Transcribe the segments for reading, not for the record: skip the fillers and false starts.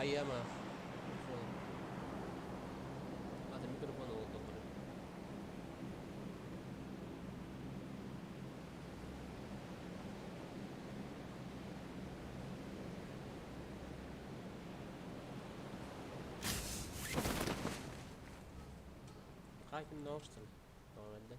Kayama. Hadi mikrofonu oldu. Hakim ne olsun? Normalde.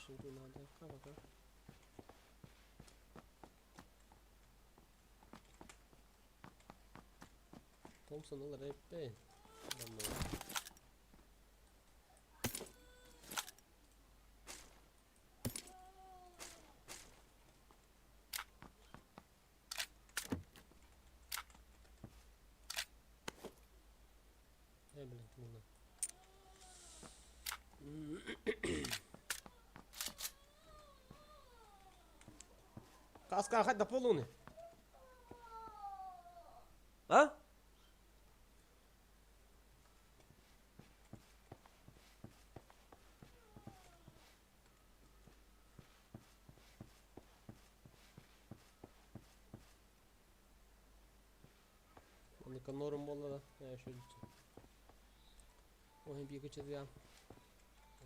Şimdi nerede kaldı? Thompson alır hep be. Ne bileyim bunu. Kaskar hadi poluni. Ha? Nika norm bolla da. Ya şöyle. O hem bir geçedi ya.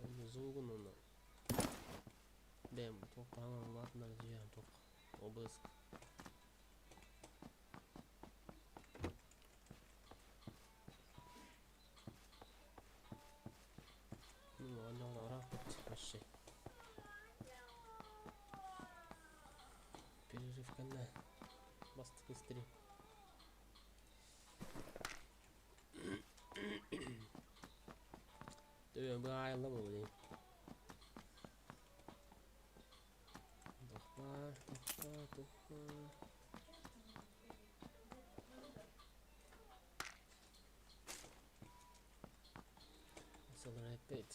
Yani zogun onu. Dem tok tamam vatnar diyen tok. Obız. Onu orak bit şey. Перерыв kanne. Bastık istireyim. Dövüyorum bu ayrılma bu diyeyim. Dokma. Accelerate. Accelerate.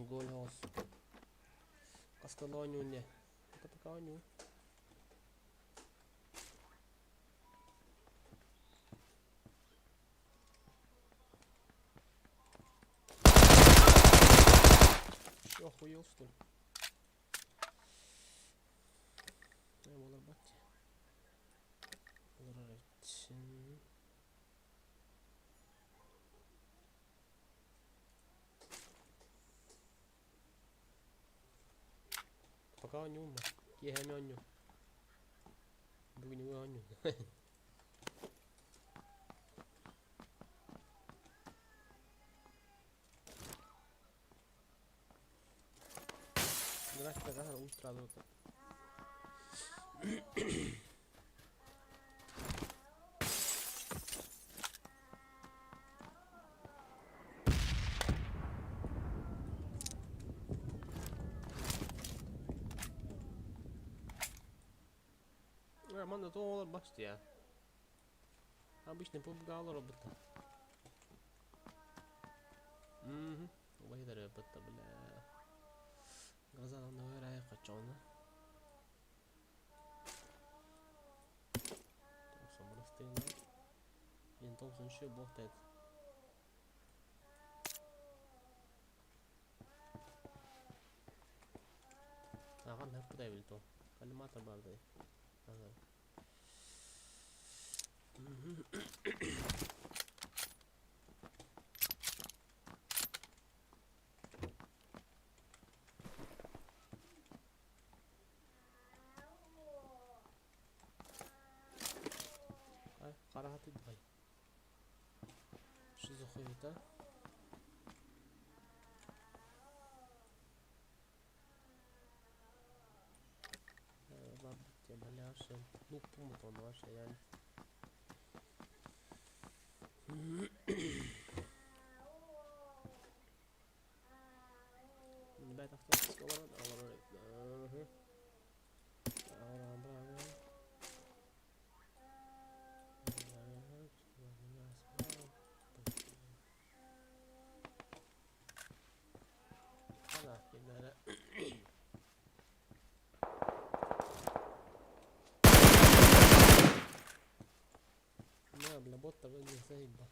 Gol house. Kaskalo nyo niya. Katakaw nyo. Що охуел что ли? Ne olur bak ya. Olur için. Пока ню ма. Ки hem nyu. Bugün nyu nyu. Gracias a un traductor. Манда то olur baştı ya. Обычный PUBG робота. Вайдер робота бля. Газан öyle kaçağını. Thompson burası değil lan. Yeni Thompson şu bot et. Agan hep kuday bildi o. Kalimat vardı. Hazır. раhat идвай. Что за хуета? Ладно, тебе маляши. Ну, помнит он ваша, я. Nöbet hafta olarak alarak. لا بلا بطة بقى سايبة.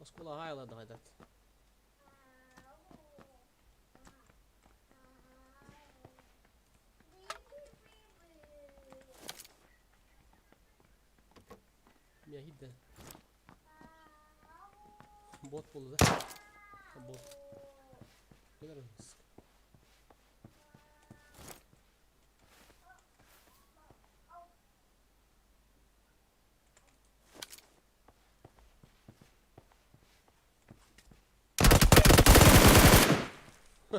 Olisiko hailla taitat? Mie hidde. Bot buldu da. Bot. Gelir misin?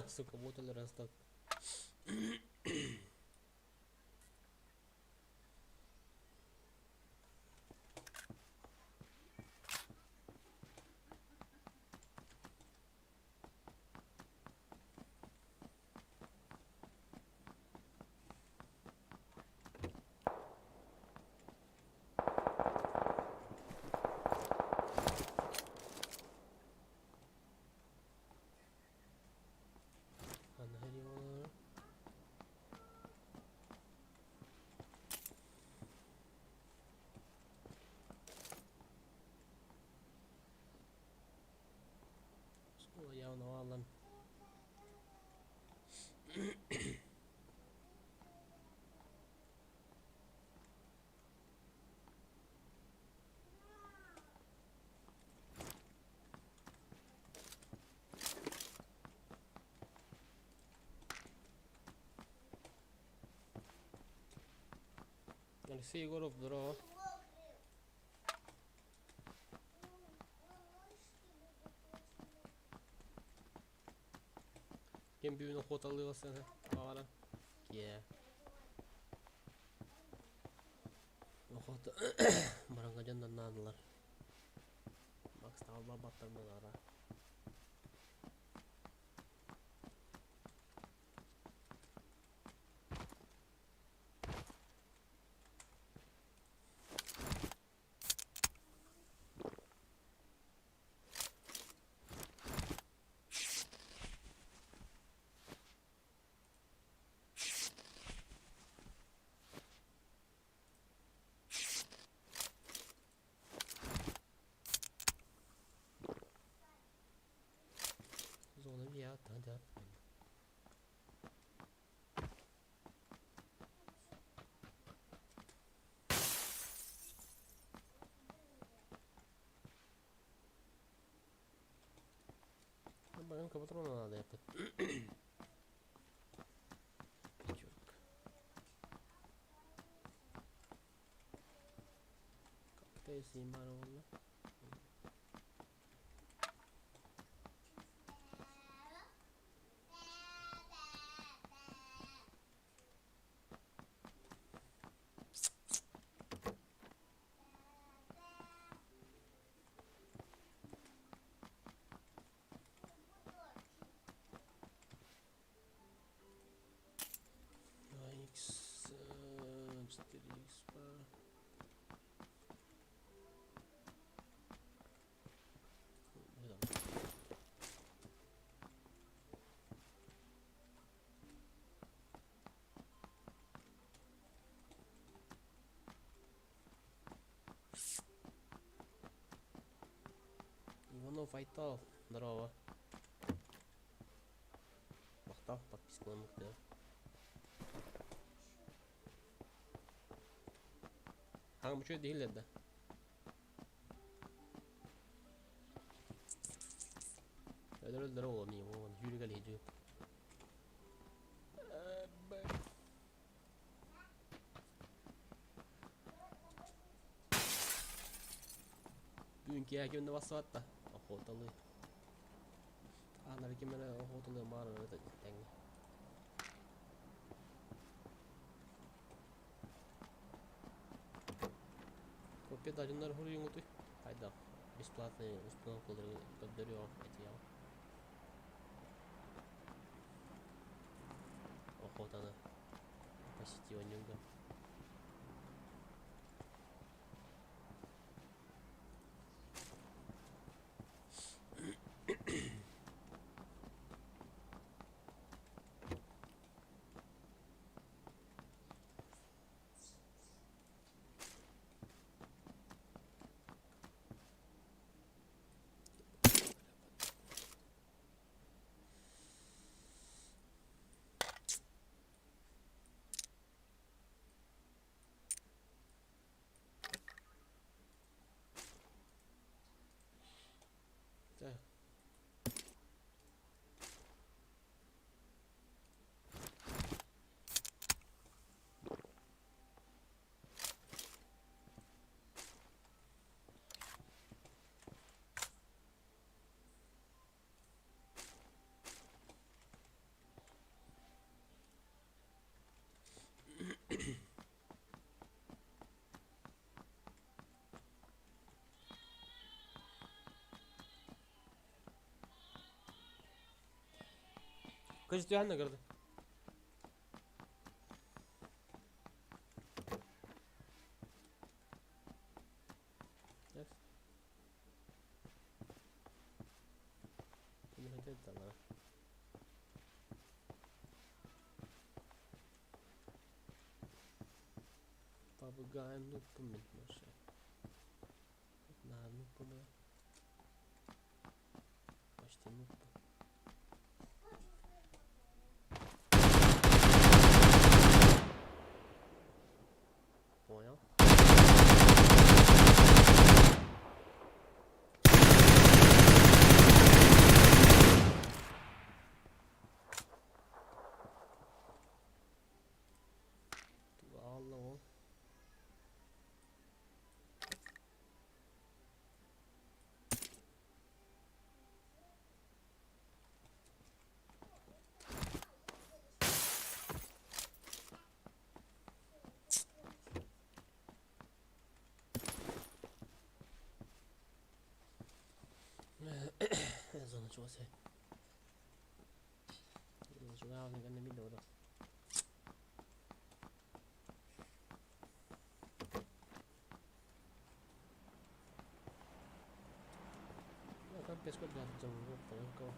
Сука, бот или растак. Явно валан. Алексей Егоров, здорово. Kim büyüğün hotalı seni. Ağara. Yeah. Hota. Marangacandan nadılar. Bak stavlar battırmalar ha. Zona bir ya. Hadi. Benim kapatron da yapıp. Kapatayım bari valla. Иванов Айтал, здорово. Мақтав, подписка мықты. Hangi bir şey değiller de. Öldür oğlum iyi oğlum. Yürü gel hiç. Linkiäkin ne vasta että ohotali. Ainakin menee ohotali maana näitä tänne. Kopia junnar hurjunguti. Хайда. Бесплатные установку кодерё эти охота на посетивание. Так. Kaç diyor ne gördü? Evet. Bunu hadi tamam. Papagayo no помнит наше. На ну помню. Почти ну. Понял? Allah o. Zona 좋았어요. 좋아하는 건 믿어라. Kan pesco ganjang mo ko.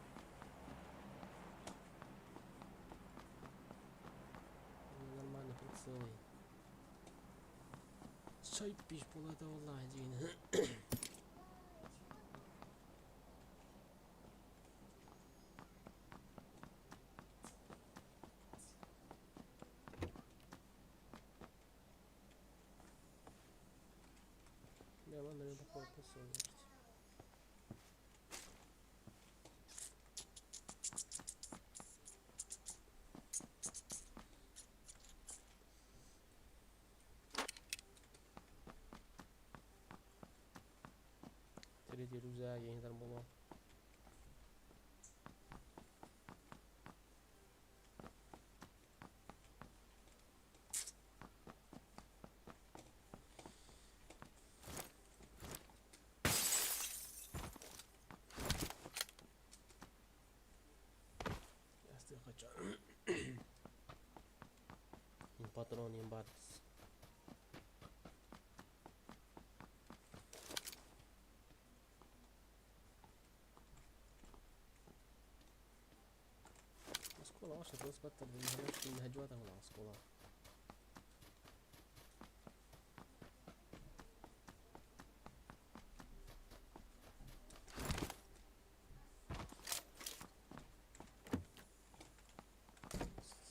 Нормально прицелы. Чай пиш было это владение. Я вам наверное такой посыл. Третий рюкзак я не там было. Я хочу. Патрон имбат. Скола ваша просто не هجوات ولا скола.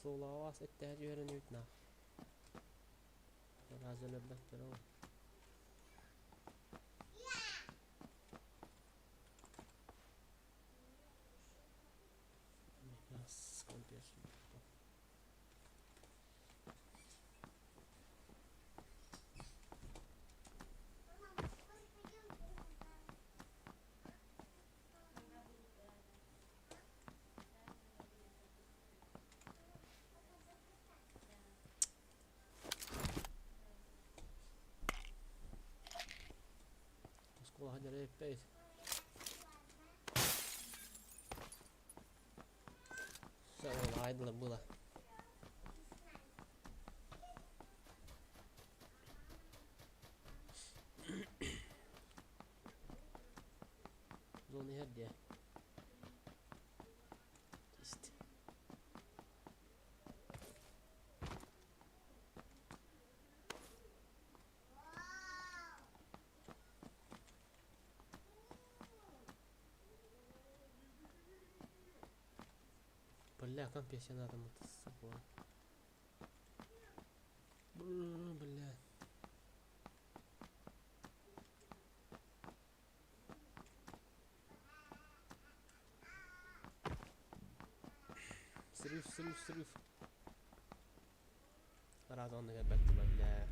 Sola vas ihtiyacı öğreniyor itna. Razı lebektir o. Biraz kompleks. hadi rap. Sen onu aydınla bula. Zoni her diye. İşte. Бля, как песня надо мотоцикл. Бля. Срыв. Рад он back to my бля.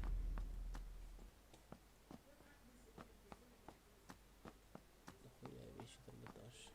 Нахуя вещи там леташь.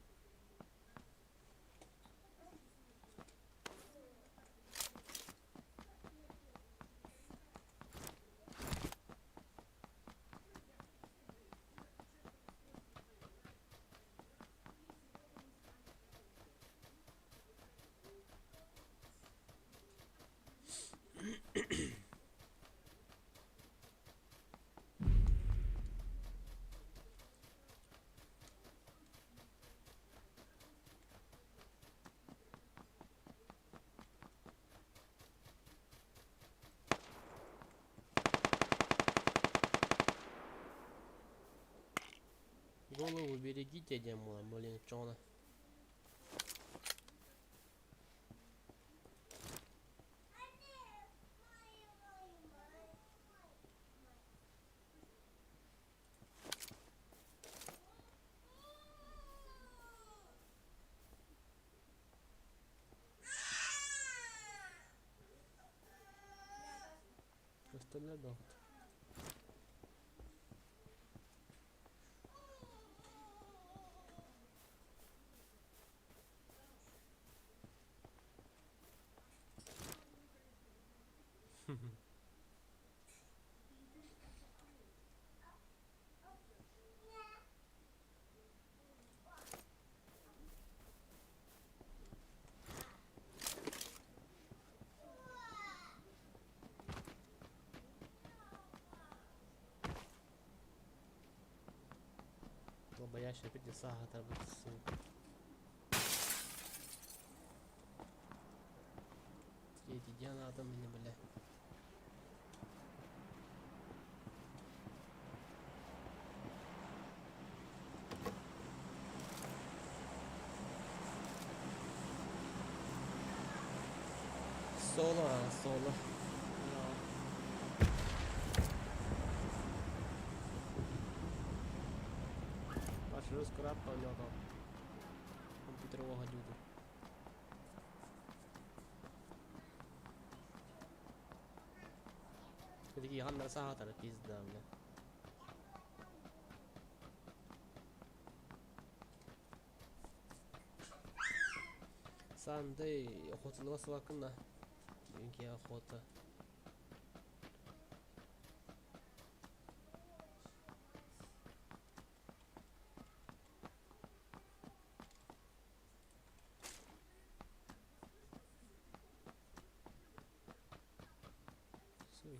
Голову берегите, Демула, блин, чё она? Просто для дома. Боящий пяти сага торбутся. Эти Диана там меня, бля. Соло. Бачу, скрапа у нього там комп'ютерового дюду. Такий гандер сагатор, пізда, бля. Сандай охотылması hakkında. Dünkü охота.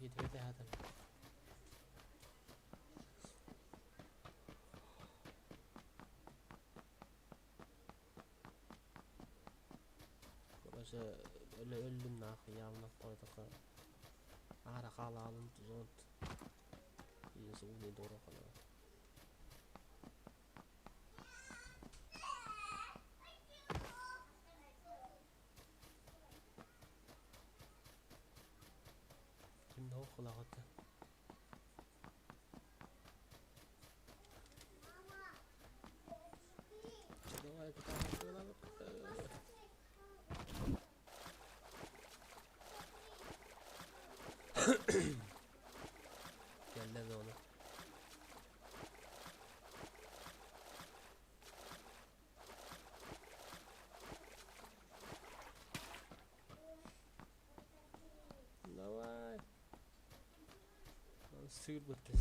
Gitmedi hadi. Koca öyle öldüm nakı yalnız koyduk. Ara kalalım zont. İyisi uni doğru kalalım. Şimdi okula gitti. Давай, Geldi onu. Давай. Sıyır bıttız.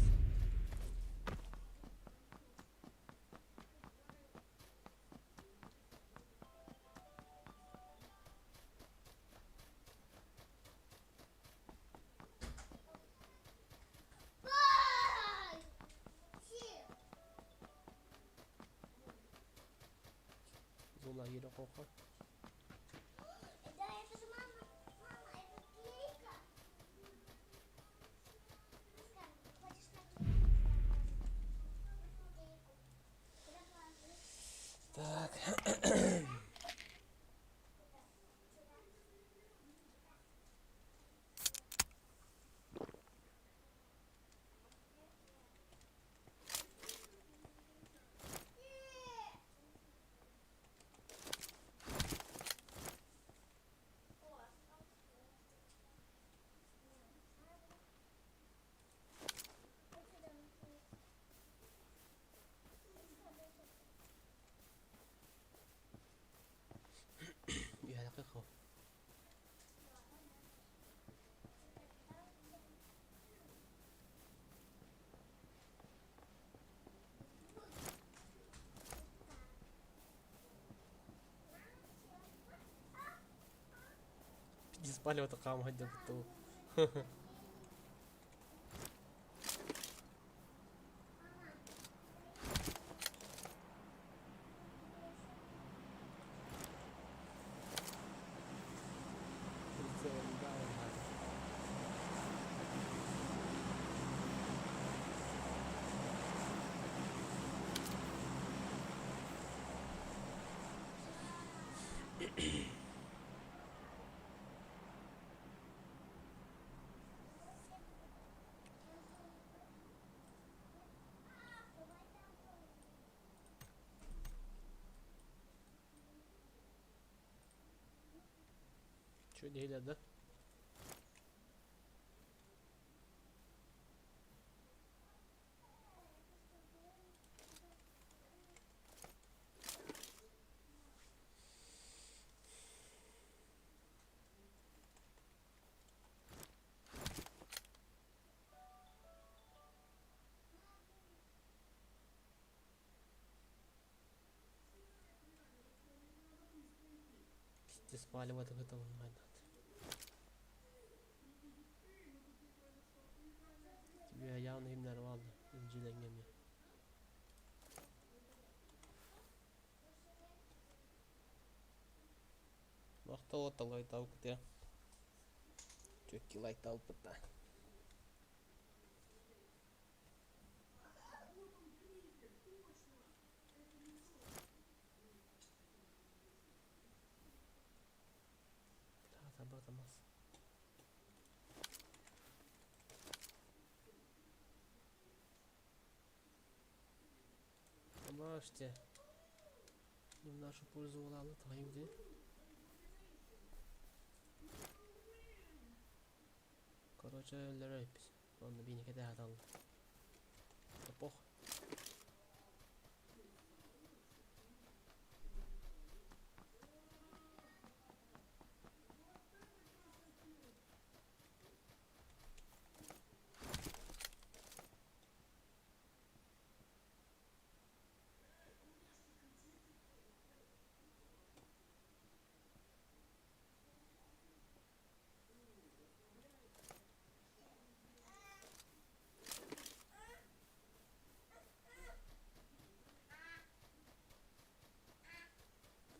Mahirap ko ka. Tak. يا دقيقة. Di spalio takama hadi betul. Şöyle değil de. Di spalio betul main. Bir ayağını himler vardı. İncilengem ya. Vakti o lait aukut ja tykki laittaa upottaa. Tää batamassa. Бачите, не в нашу пользу вона летає. Короче, öldürüyoruz. Onu bir iki daha atalım. Kapok.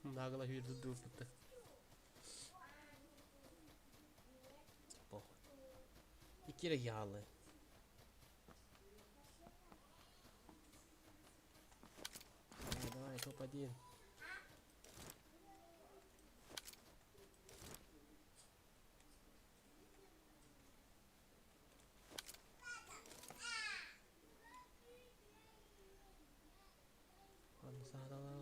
Nagla hyrde dupete. Kapok. İki yağlı. Давай, топ-1. Ладно, садала.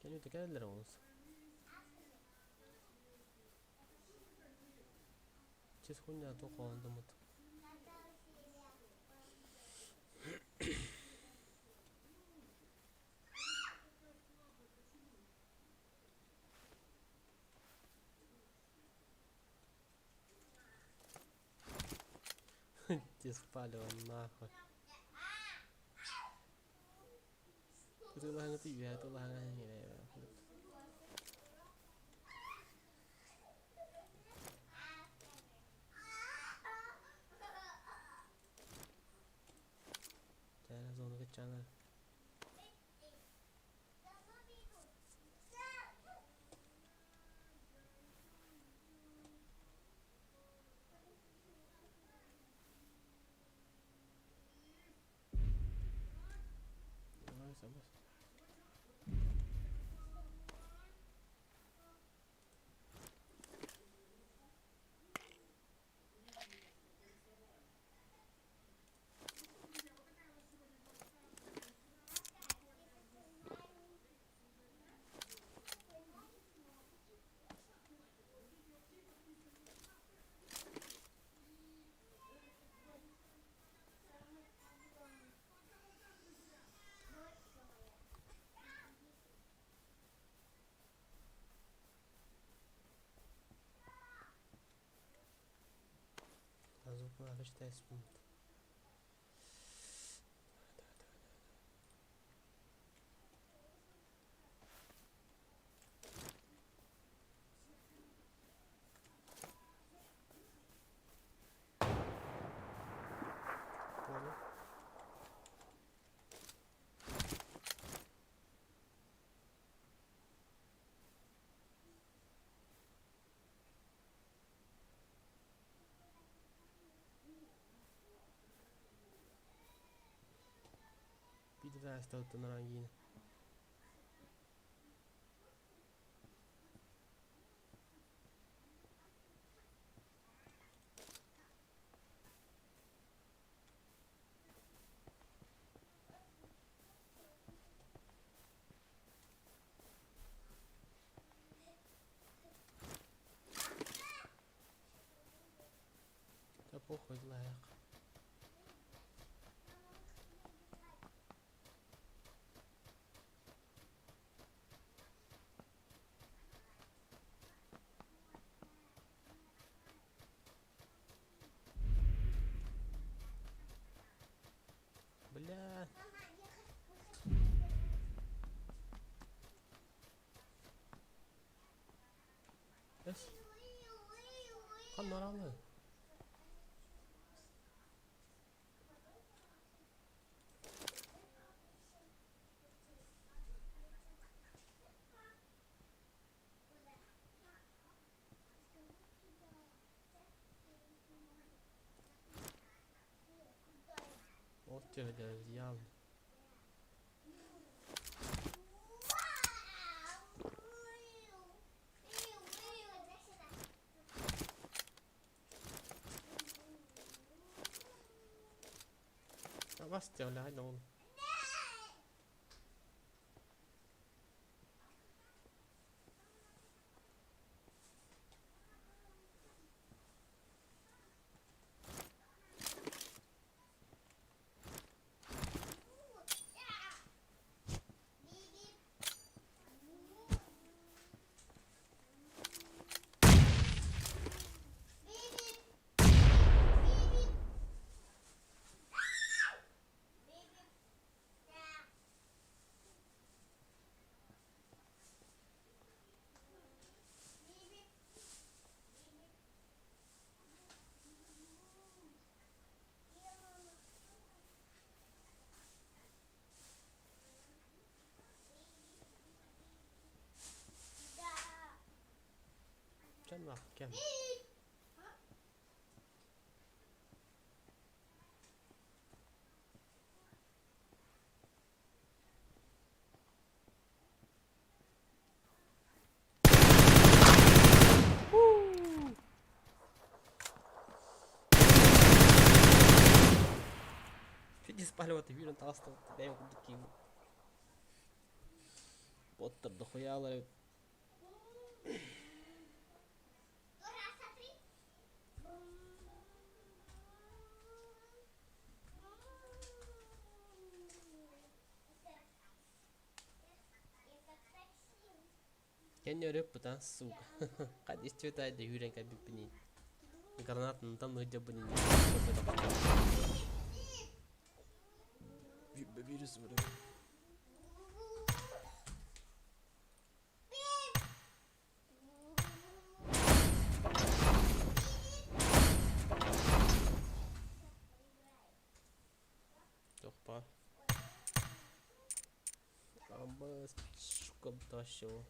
Kan ju inte kalla oss. Чист хуйня только он думает. Ты спалил нахуй. Ты лага ты я, ты лага не. Cara, zona que chana. Ay, sabes. Mas vou lá ver esse ponto. Bir de daha istedim yine. Да похуй, лайк. Бля. Yes. Kan naralı. Ot öyle ya. Bas diyor lan oğlum. Can bak gel. Чуть не спаливал, ты видел, толстый. Да я его такие. Поттер дохуя ловит. Я не рыб, потому сука. Кадис цвета, да юрен как бы пни. Гранатаны там ныйдябын инде. Бирис выры. Топа. Абас шукап ташо.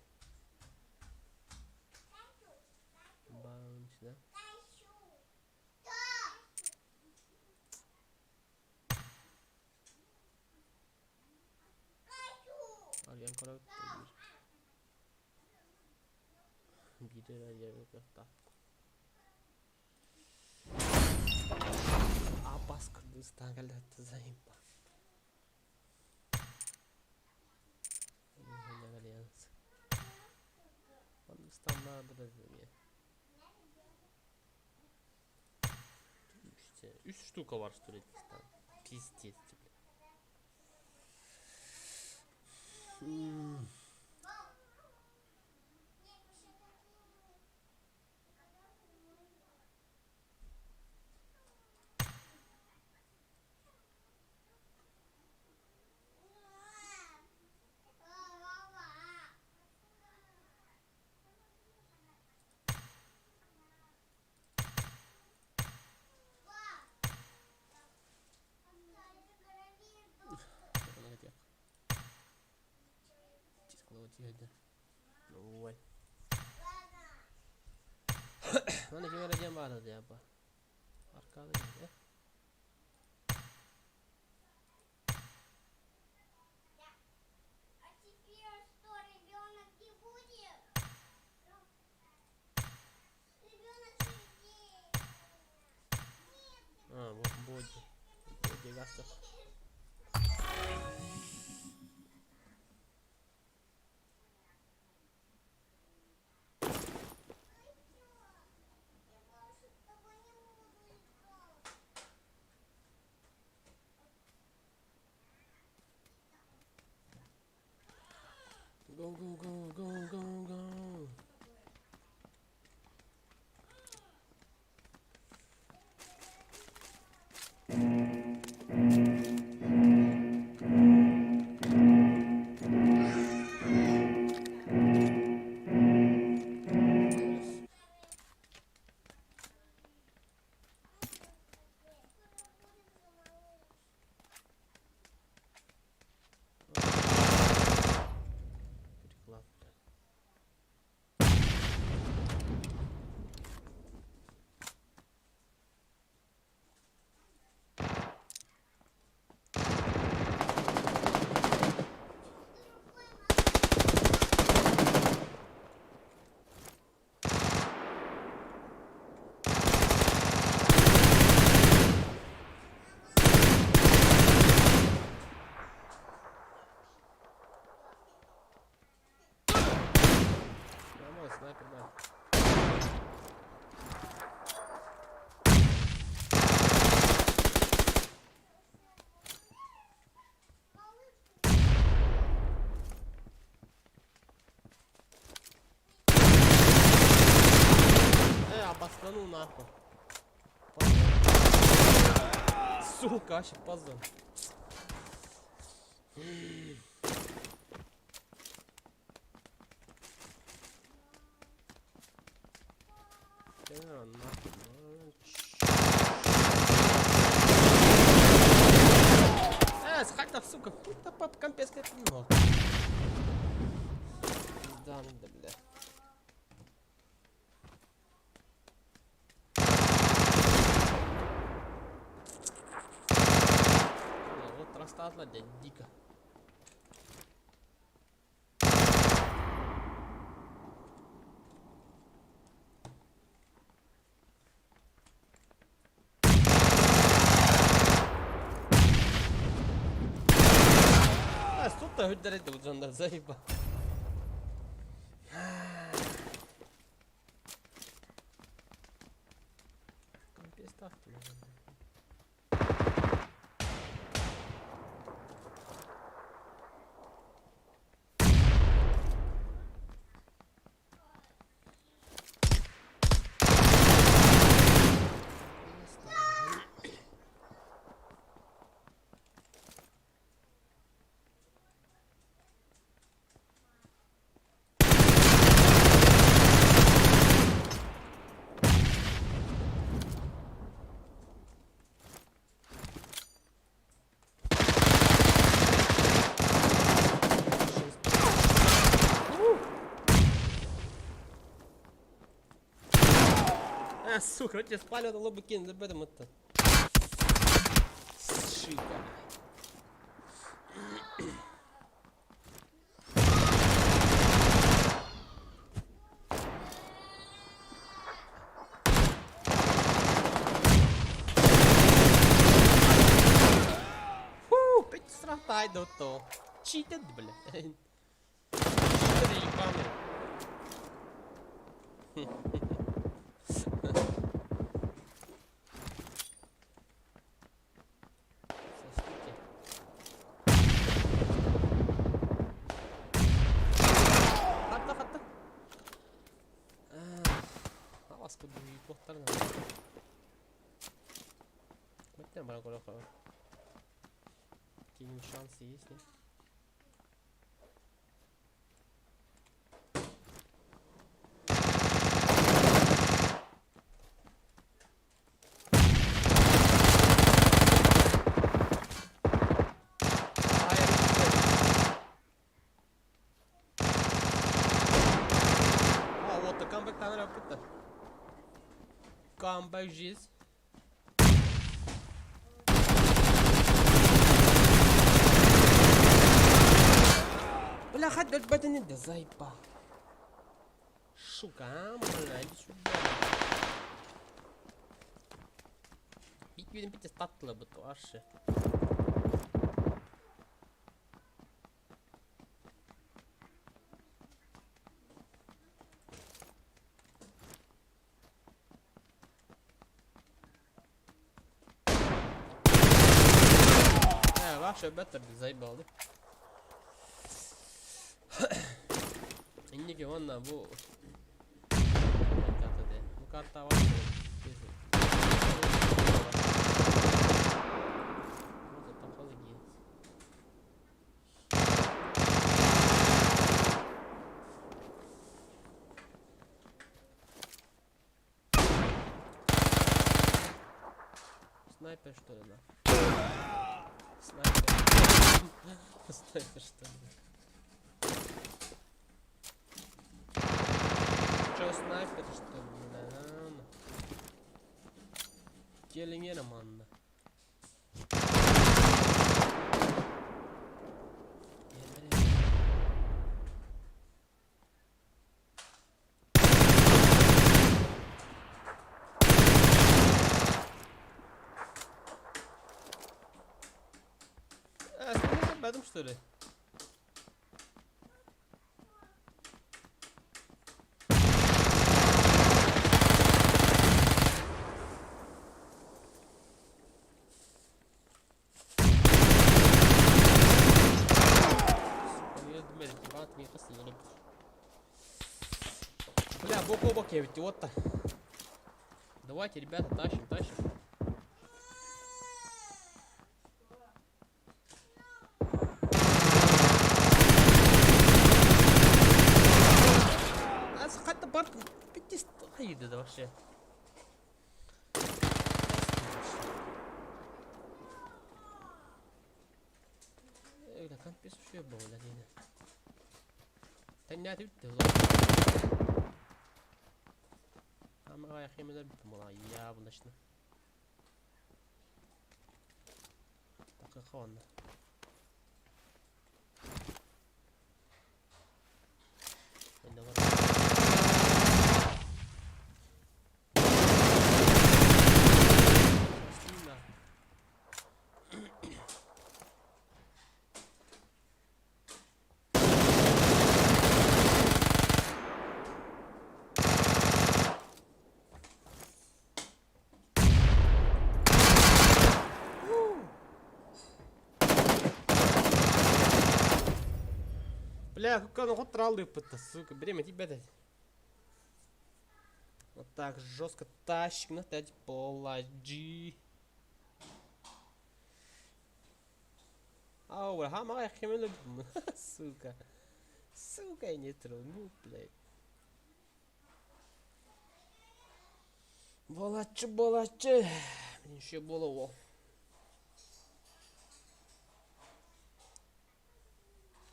Банч, да? Арьян корак. Бирер арьян корак. Абас Кыргызстан галатты заимба. Кыргызстан'da da ya. 3 штука var в Туркменистане. Пиздец, блядь. Ой. Mana kime vereceğim vardı ya bu. Arkada ya. Bu Боди. Боди гастов. Go, go, go, go, go, go. Снайпер, да. Обостану нахуй. Сука, аж позор. Схать, сука, хуй-то пап компескает немного. Да, да, бля. Вот расстатла, дядь, дико. Что-то ударить вот жандар заеба. Компес так-то, наверное. А, сука, тебе спалил на лобы кинь, об этом это. Шика. Фу, 5 стратай до то. Читер, бля. Читер ебаный. Сосите. Hatta hatta. Alas kun tuli kohtaan. Miten paljon kolokkaa? Какие-нибудь шансы есть, нет? А, вот, так камбэк там работает. Камбэк здесь. Бля, хоть это не да заебал. Сука, бля, иди сюда. Видим, пить статла бы то аж. Ваше бета без заебал, да? İndiki valla bu bu kartta var. Снайпер что ли, да? Снайпер. Снайпер что ли? Чё, снайпер что ли? Наверное. Келингена манна. Sen что ли? Бля, бок о бок я ведь вот-то. Давайте, ребята, тащим, тащим. Хотя барка 500 да вообще. Öyle kan bir şey böyle yine. Tanya bitti ulan. Ama ayak yemeler bitti ulan ya bunda işte. Dakika onda. Bende var. Bismillah. Бля, как он хоть тралды пыта, сука, время тебя дать. Вот так жестко тащик на 5 положи. Ау, хама я хемелю, сука. Сука, я не трону, блядь. Болачы, болачы. Блин, еще голову.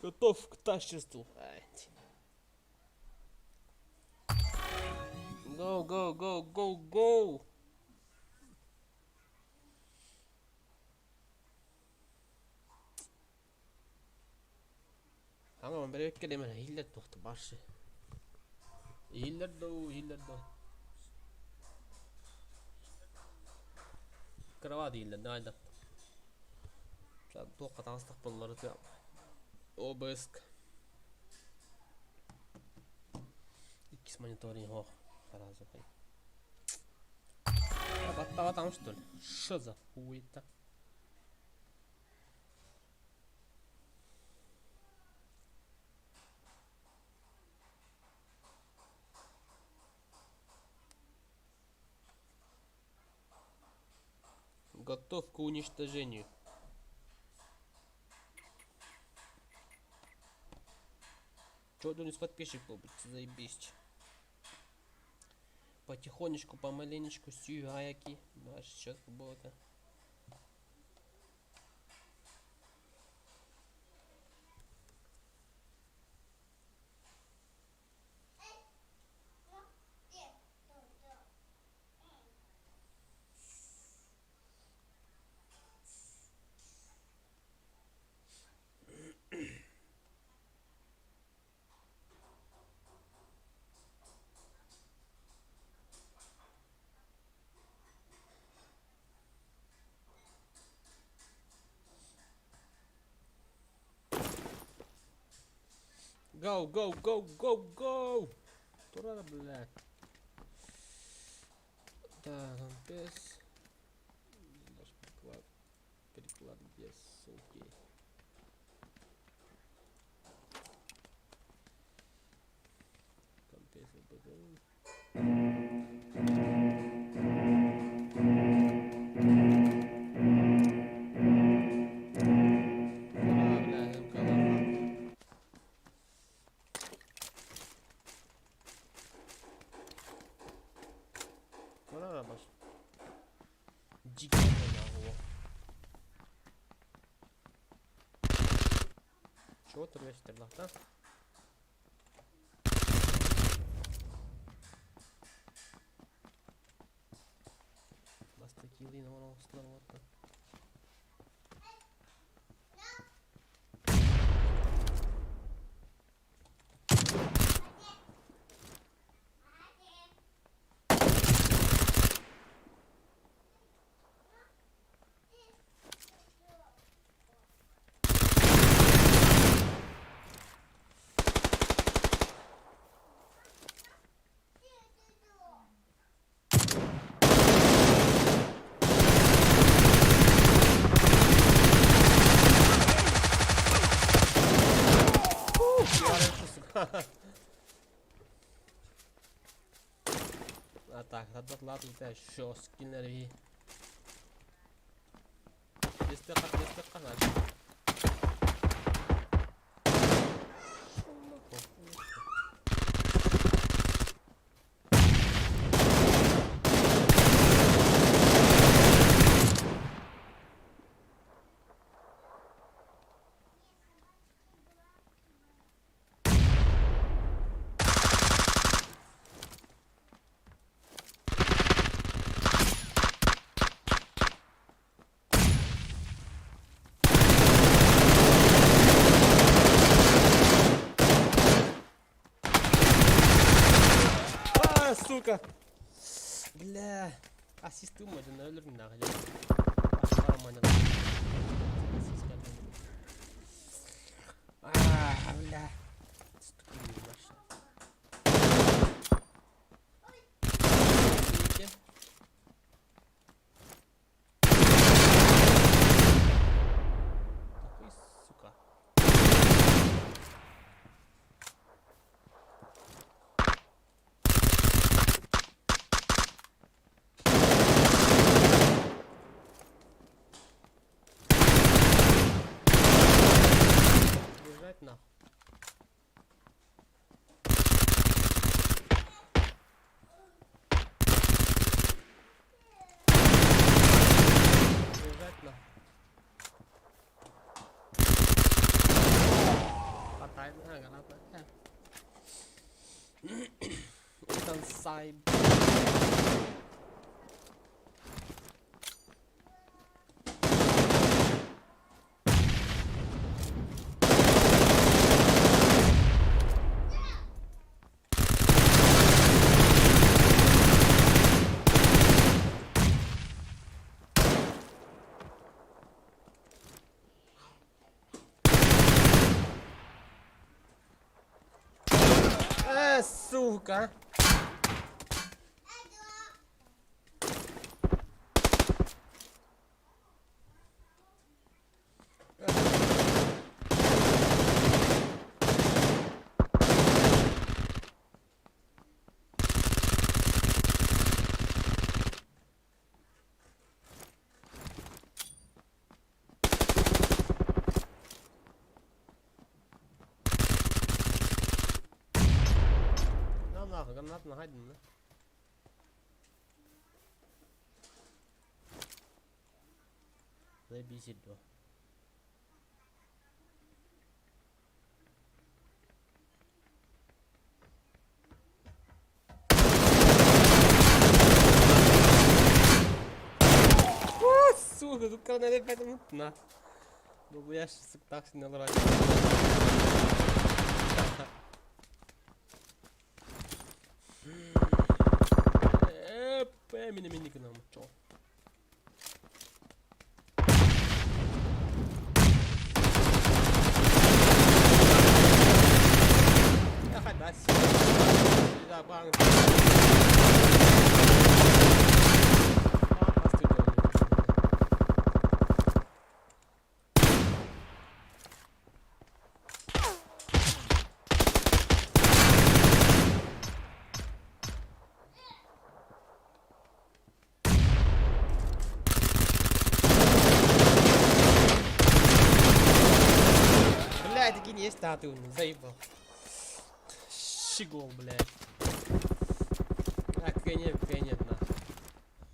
Готов к таществу. Go go go go go. Tamam ben bekledim hemen hillet doktor başı. Hillet do. Krava hillet ne halde. Sen tokat astık bunları da. Obısk. İkisi monitoring ho. Харазу хай. Баттава там что ли? Что за хуета? Готов к уничтожению. Чё один из подписчиков будет заебись. Потихонечку, помаленечку, сюгаяки. Ваш счет бота. Go, go, go, go, go! Тура, блядь. Да, там без... Наш переклад без ссылки. Компрессор БГУ. Дикий нахуй. Чего ты весь стрелах, да? Нас такие лины вон вот. А так, ладно, еще скиннери. Дестека, значит. Сука! Бля! Ассист умадın ölürüm daha ya. Başlarım oynadım. Assist geldi. Bля. Стукни başla. Такой сука. Бежать нахуй. Бежать нахуй. Хватай, граната. Там сайб. Сука. Гранат нагадно, да? Заебись иду. Сука, тут карнель опять мутна. Ну я ж так не нравится. Мини к нам, чё? Я хоть да, сюда банк. Блядь, такие есть статуи, заебал. Щегол, блядь. А, конец, на.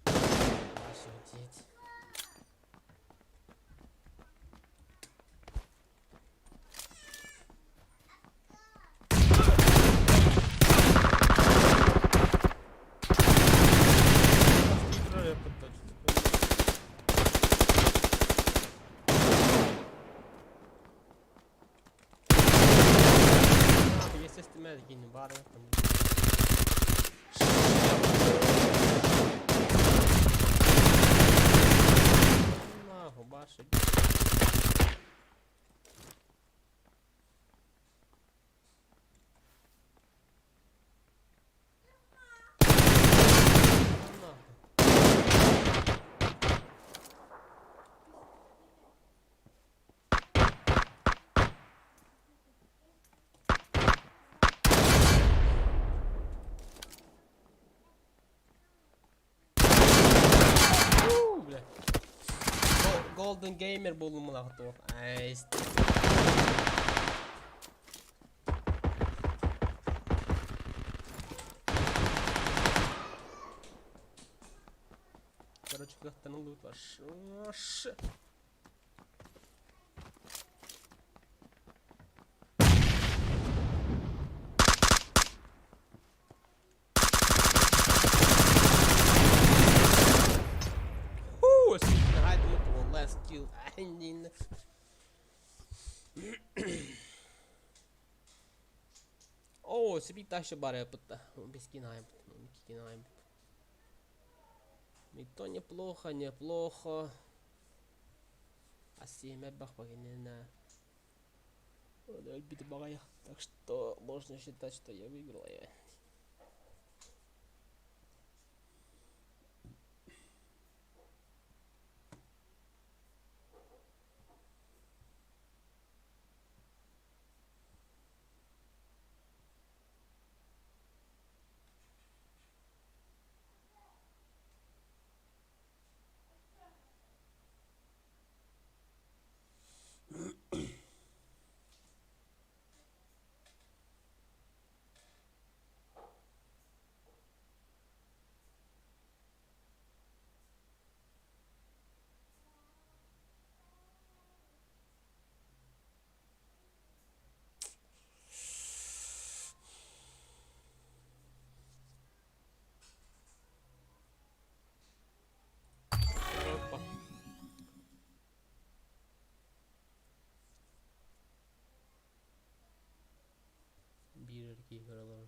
Вашу деть. Systematic in the bottom. Нахуй, баши. Golden Gamer bulumu lah tuh. Ais. Короче, как-то на лут ваш. Last kill. О, себе таще баре пыта. Без кинаем. Кинаем. И то неплохо, неплохо. А 7 бах погнена. Бит багая. Так что можно считать, что я выиграл. iyi karalar.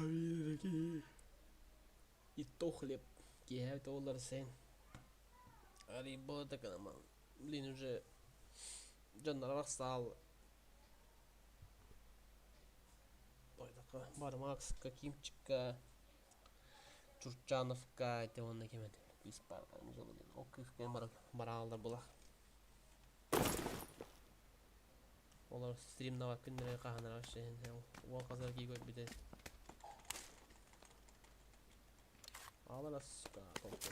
Видите, и то хлеб, я $1 sen. Gariba da ama lince canlara sağ Baydaqa Barmakska, Kimchika, Churchanovka, это он на кеме. Писпар, Анжелин, Окифка, Маралда була. Олар стримнава күннәре каханара шәһен. Ул казар кигән бит. Алар аска топты.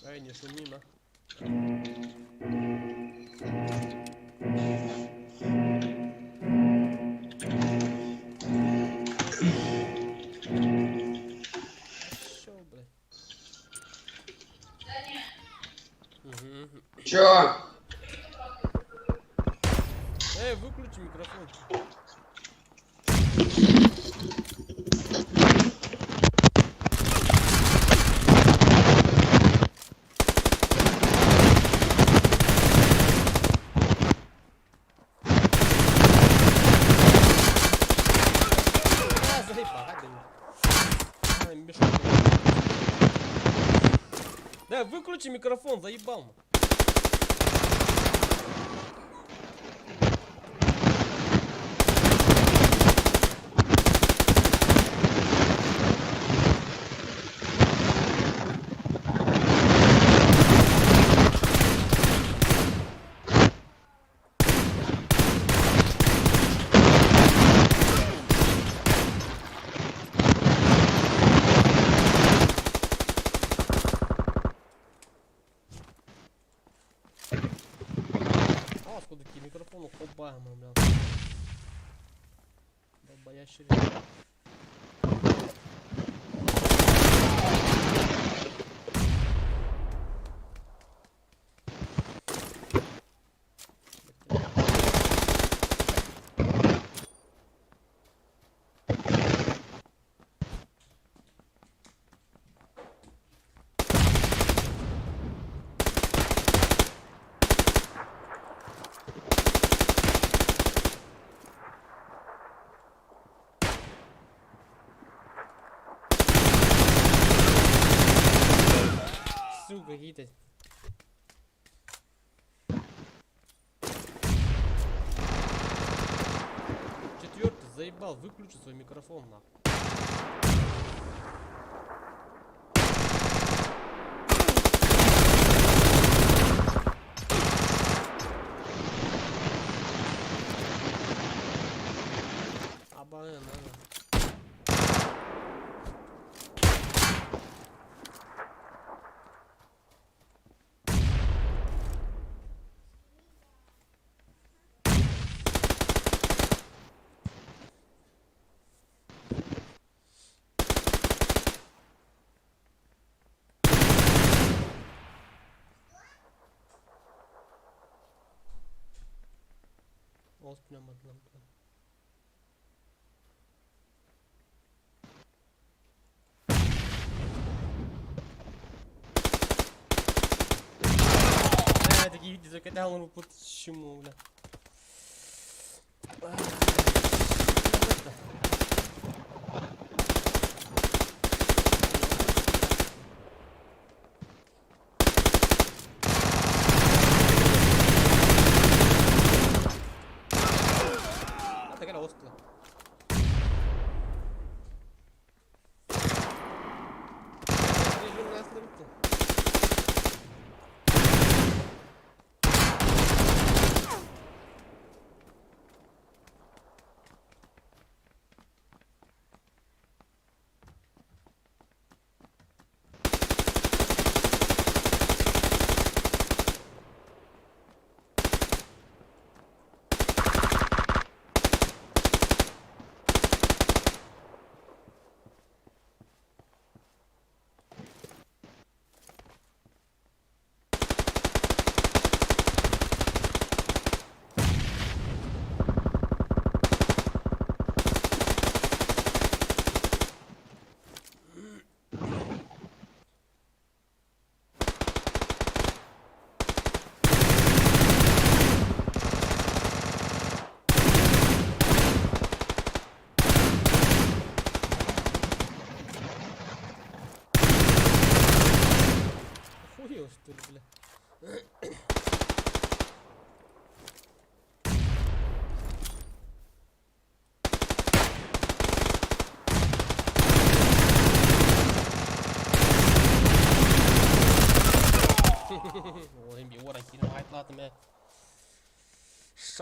Ай, не шуми, ма. Шо, блядь? Чё? Выключи микрофон. Да, выключи микрофон, заебал. Откуда такие микрофоны хобаемые, блядь. Долбоящий. Сука, какие-то. Четвертый заебал, выключи свой микрофон, нахуй. Абонент, надо. Olsun pneumatlam. Такие видео закидал, он почему, бля. Такая острая.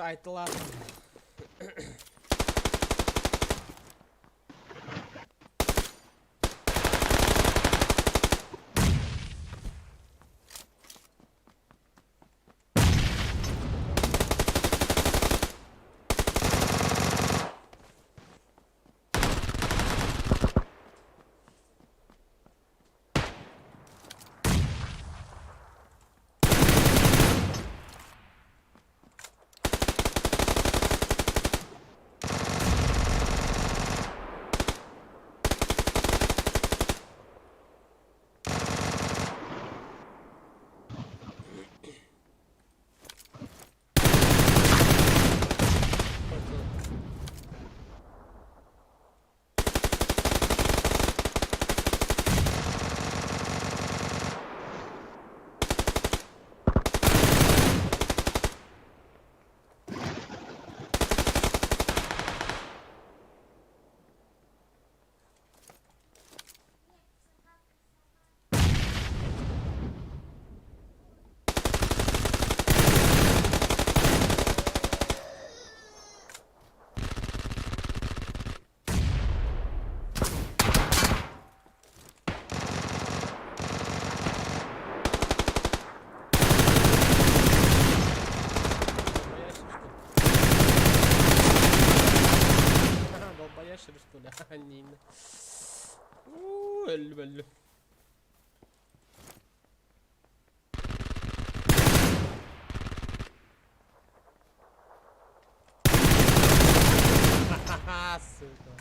Saytılar. Bombaya şırıştı lan anneyine. Öldüm öldüm. Сука.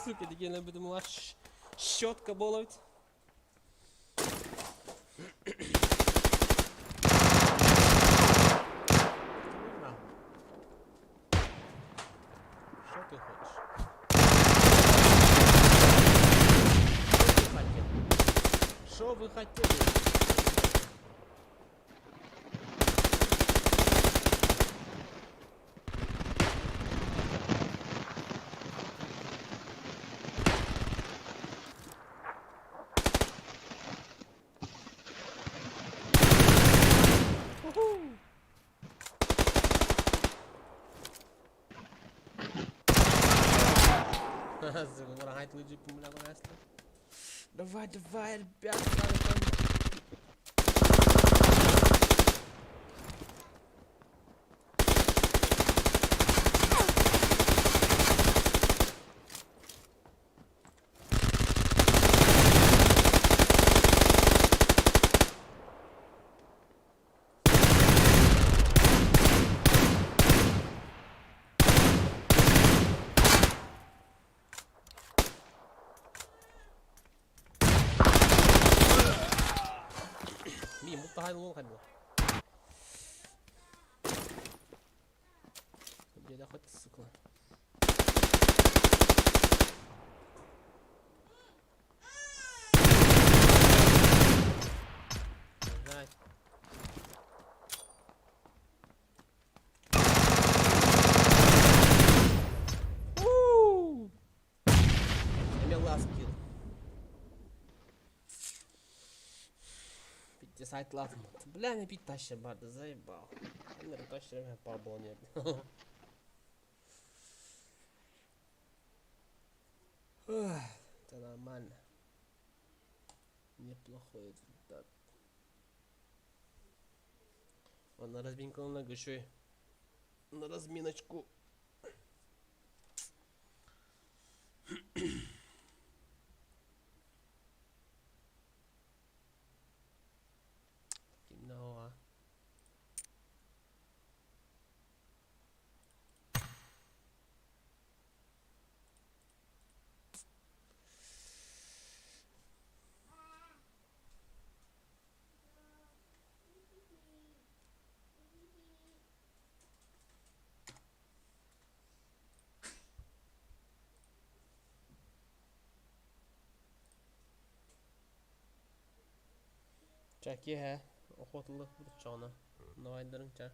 Сука, дигene будемо аж щотка болить. Що ти хочеш? Що ви хотіли? Orang hai tuju pemula kau asli. Давай, ребята, Mi mutlu luôn kan bu. Dia dah kata suka. Right. Woo! É meu last kill. Bitti site last mı? Bля, не бить таща бада, заебал. Наверное, таща меня побол нет. Это нормально. Неплохой результат. Он на разминку много еще и на разминочку. Кино. Jackie है охотылык bir çağına. Navaydırın çağ.